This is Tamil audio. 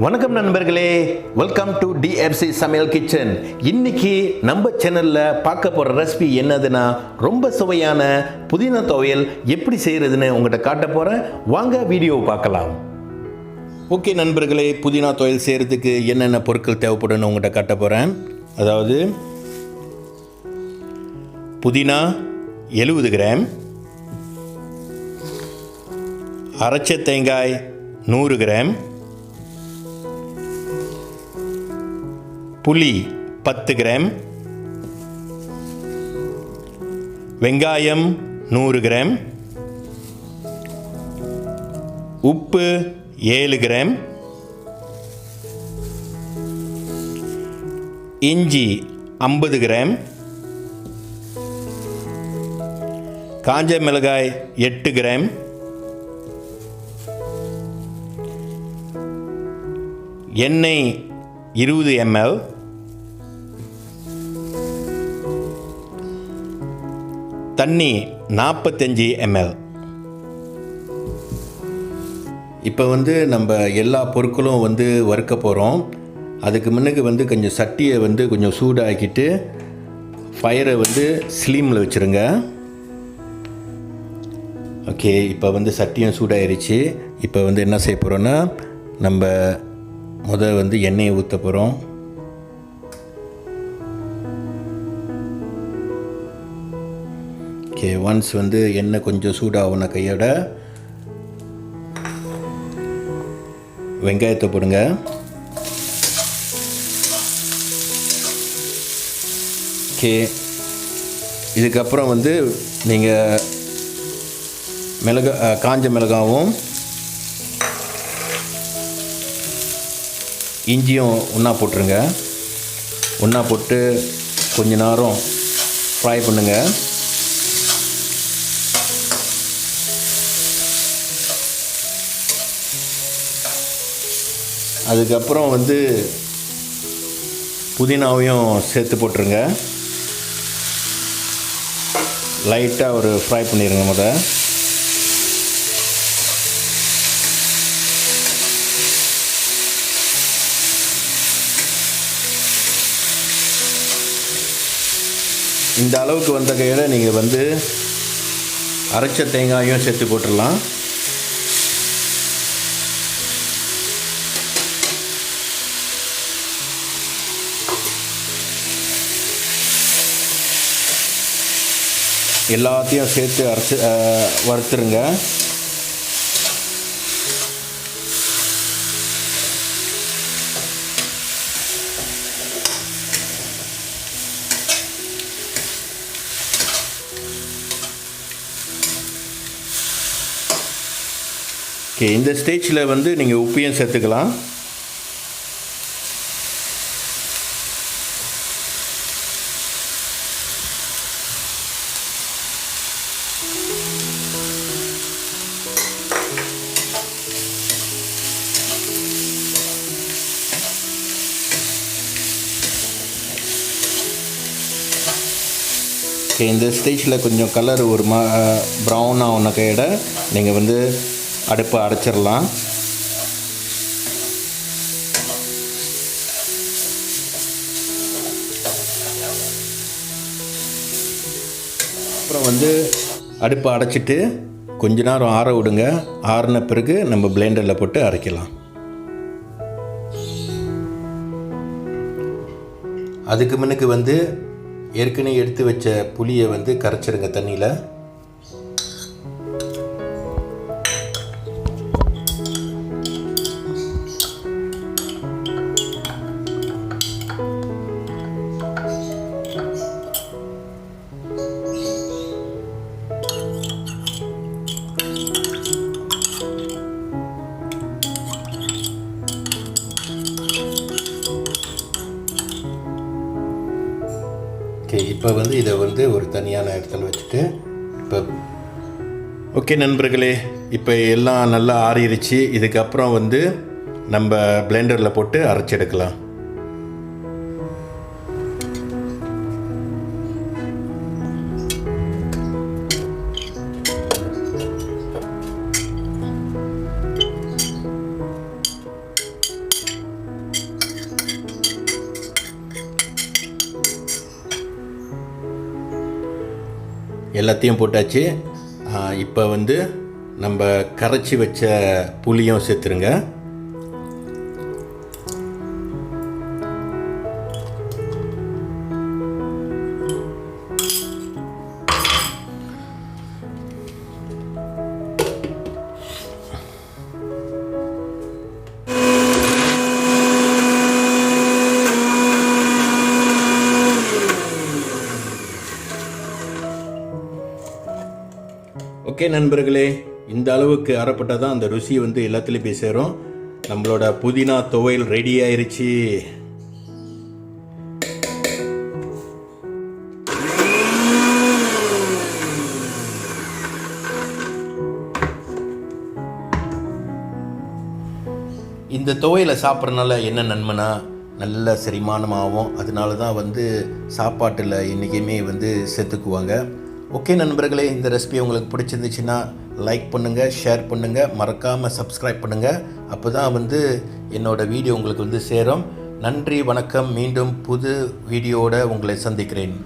வணக்கம் நண்பர்களே, வெல்கம் டு டிஎஃப்சி சமையல் கிச்சன். இன்னைக்கு நம்ம சேனல்ல பார்க்க போற ரெசிபி என்னதுன்னா, ரொம்ப சுவையான புதினா துவையல் எப்படி செய்யறதுன்னு உங்கள்கிட்ட காட்ட போறேன். வாங்க வீடியோ பார்க்கலாம். ஓகே நண்பர்களே, புதினா துவையல் செய்யறதுக்கு என்னென்ன பொருட்கள் தேவைப்படுன்னு உங்கள்கிட்ட காட்ட போறேன். அதாவது புதினா 70 கிராம், அரைச்ச தேங்காய் 100 கிராம், புளி 10 கிராம், வெங்காயம் 100 கிராம், உப்பு 7 கிராம், இஞ்சி 50 கிராம், காஞ்ச மிளகாய் 8 கிராம், எண்ணெய் 20 ml, தண்ணி 45 ml. இப்போ நம்ம எல்லா பொருட்களும் வறுக்க போகிறோம். அதுக்கு முன்னுக்கு கொஞ்சம் சட்டியை கொஞ்சம் சூடாக்கிட்டு ஃபயரை ஸ்லீமில் வச்சுருங்க. ஓகே, இப்போ சட்டியும் சூடாயிருச்சு. இப்போ என்ன செய்ய போகிறோன்னா, நம்ம எண்ணெயை ஊற்ற போகிறோம். ஓகே, ஒன்ஸ் எண்ணெய் கொஞ்சம் சூடாகுன கையோட வெங்காயத்தை போடுங்க. ஓகே, இதுக்கப்புறம் நீங்கள் காஞ்ச மிளகாவும் இஞ்சியும் ஒன்றா போட்டுருங்க. ஒன்றா போட்டு கொஞ்ச நேரம் ஃப்ரை பண்ணுங்கள். அதுக்கப்புறம் புதினாவையும் சேர்த்து போட்டுருங்க. லைட்டாக ஒரு ஃப்ரை பண்ணிடுங்க. இந்த அளவுக்கு வந்த கையில் நீங்கள் அரைச்ச தேங்காயும் சேர்த்து போட்டுடலாம். எல்லாத்தையும் சேர்த்து வறுத்துருங்க. ஓகே, இந்த ஸ்டேஜில் நீங்கள் உப்பையும் சேர்த்துக்கலாம். ஓகே, இந்த ஸ்டேஜில் கொஞ்சம் கலர் ஒரு ப்ரௌனாக ஒன்று கையிட நீங்கள் அடுப்பை அடைச்சிடலாம். அப்புறம் அடுப்பை அடைச்சிட்டு கொஞ்ச நேரம் ஆற விடுங்க. ஆறின பிறகு நம்ம பிளெண்டரில் போட்டு அரைக்கலாம். அதுக்கு முன்னுக்கு ஏற்கனவே எடுத்து வச்ச புளியை கரைச்சிடுங்க தண்ணியில். ஓகே, இப்போ இதை ஒரு தனியான இடத்துல வச்சுட்டு இப்போ ஓகே நண்பர்களே, இப்போ எல்லாம் நல்லா ஆறிடுச்சு. இதுக்கப்புறம் நம்ம பிளெண்டரில் போட்டு அரைச்செடுக்கலாம். எல்லாத்தையும் போட்டாச்சு. இப்போ வந்து நம்ம கரைச்சி வச்ச புளியும் சேர்த்துருங்க. ஓகே நண்பர்களே, இந்த அளவுக்கு அரைப்பட்டால் தான் அந்த ருசி வந்து எல்லாத்துலேயும் போய் சேரும். நம்மளோட புதினா துவையல் ரெடி ஆயிருச்சு. இந்த துவையலை சாப்பிட்றதுனால என்ன நன்மைனா, நல்ல செரிமானமாகும். அதனால தான் வந்து சாப்பாட்டில் என்றைக்குமே வந்து சேர்த்துக்குவாங்க. ஓகே நண்பர்களே, இந்த ரெசிபி உங்களுக்கு பிடிச்சிருந்துச்சுன்னா லைக் பண்ணுங்கள், ஷேர் பண்ணுங்கள், மறக்காமல் சப்ஸ்கிரைப் பண்ணுங்கள். அப்போ தான் வந்து என்னோடய வீடியோ உங்களுக்கு வந்து சேரும். நன்றி, வணக்கம். மீண்டும் புது வீடியோவோடு உங்களை சந்திக்கிறேன்.